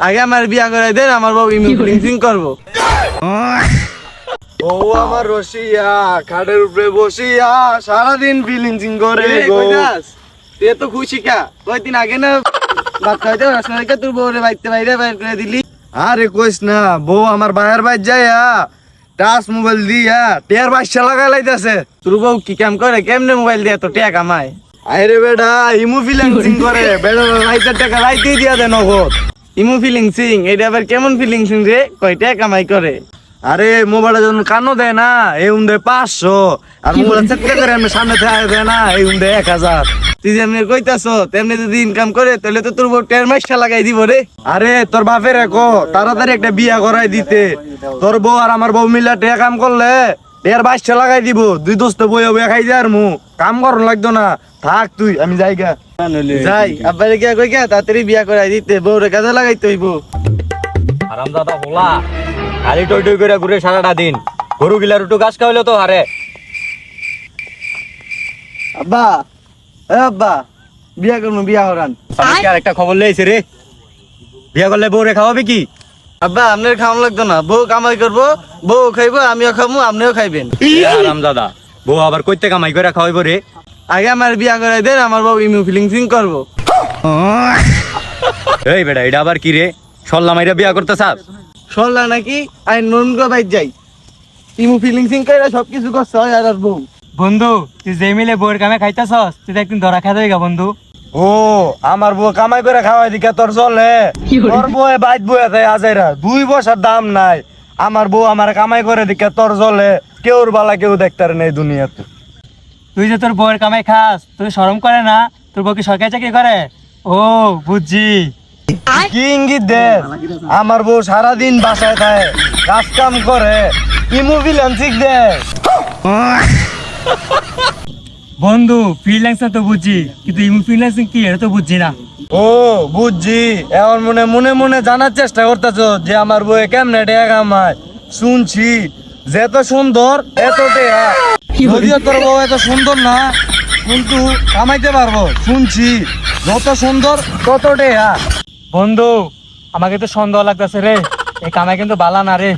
আগে আমার বিয়া করে দেন, আমার বউ ইমিউনিং করবো। ও আমার রসিয়া খাটের উপরে বসিয়া সারাদিন ফিলিংসিং করে গো। তুই তো খুশি কা? কয়দিন আগে না ভাত খাইতে রাস্তা তোর বউরে বাইরে বাইর করে দিলি। আরে কইস না, বউ আমার বাইরের বাইর যাইয়া টাচ মোবাইল দিয়া টের বাচ্চা লাগাই লাইতেছে। তোর বউ কি কাম করে? কেমনে মোবাইল দিয়ে তো টাকা কামায়? আরে বেটা ইমু ফিলিংসিং করে, বেটা রাইতের টাকা রাইতেই দিয়া দেয় নগদ। ইমু ফিলিংসিং, এটা আবার কেমন ফিলিংসিং রে? কয় টাকা কামাই করে? আরে মোবাইলে যখন কানো দেয় না এই উন্দে 500, আর মোবাইল চেক করে আমি সামনে থেকে দেয় না এই উন্দে 1000। তুই যেমনি কইতাছ তেমনি যদি ইনকাম করে তাহলে তো তোর বউ টের মাইশা লাগাই দিব রে। আরে তোর বাপের একো তাড়াতাড়ি একটা বিয়া করাই দিতে, তোর বউ আর আমার বউ মিলা টেয়া কাম করলে টের বাচ্চা লাগাই দিব। দুই দোস্ত বইয়া বইয়া খাই যার মু কাম কর লাগতো না। থাক তুই, আমি যাইগা যাই আব্বারে গিয়া কই গা তাড়াতাড়ি বিয়া করাই দিতে, বউরে কাজে লাগাইতে হইব। হারামজাদা হোলা খালি টই টই করে ঘুরে সারাটা দিন, গরু গিলার একটু ঘাস খাওয়াইলে তো হারে। আব্বা, এ আব্বা, বিয়া করবো, বিয়া করান। আজকে আর একটা খবর লেগেছে রে, বিয়া করলে বউ রে খাওয়াবে কি? আব্বা আপনার খাওয়ান লাগতো না, বউ কামাই করবো, বউ খাইবো, আমিও খাবো, আপনিও খাইবেন। হারামজাদা, বউ আবার কইতে কামাই করে খাওয়াইব রে? আগে আমার বিয়া করাই দেন, আমার বউ ইমিউনিং করবো। এই বেটা এটা আবার কি রে? সল্লা মাইরা বিয়া করতে চাস? শুনলা নাকি আমি নুন গো বাইর যাই, ইমিউনিং করে সবকিছু করছে হয় আর বউ। বন্ধু তুই যে মিলে বউয়ের কামে খাইতেছস, তুই তো একদিন ধরা খাই গা বন্ধু। ও আমার বউ কামাই করে খাওয়াই দিকে তোর চলে? তোর বউয়ে বাইত বইয়া যায় আজাইরা 2 পয়সার দাম নাই। আমার বউ আমার কামাই করে দিকে তোর চলে? কেউর বালা কেউ দেখতার নেই দুনিয়াতে। তুই যে তোর বউয়ের কামাই খাস, তুই শরম করে না? তোর বউ কি সরকারি চাকরি করে? ও বুঝছি। কি ইঙ্গিত দে? আমার বউ সারাদিন বাসায় থাকে, কাজ কাম করে, ইমুভিলেন্সিক দে। বন্ধু ফ্রিল্যান্সার তো বুঝছি, কিন্তু ইমু ফ্রিল্যান্সিং কি এটা তো বুঝছি না। ও বুঝছি, এখন মনে মনে মনে জানার চেষ্টা করতেছ যে আমার বউয়ে কেমনে টাকা কামায়। শুনছি যে এত সুন্দর এত টাকা, যদিও তোর বউ এত সুন্দর না কিন্তু কামাইতে পারবো। শুনছি যত সুন্দর তত টাকা। বন্ধু আমাকে তো সন্দেহ লাগতেছে রে, এই কামাই কিন্তু বালা না রে।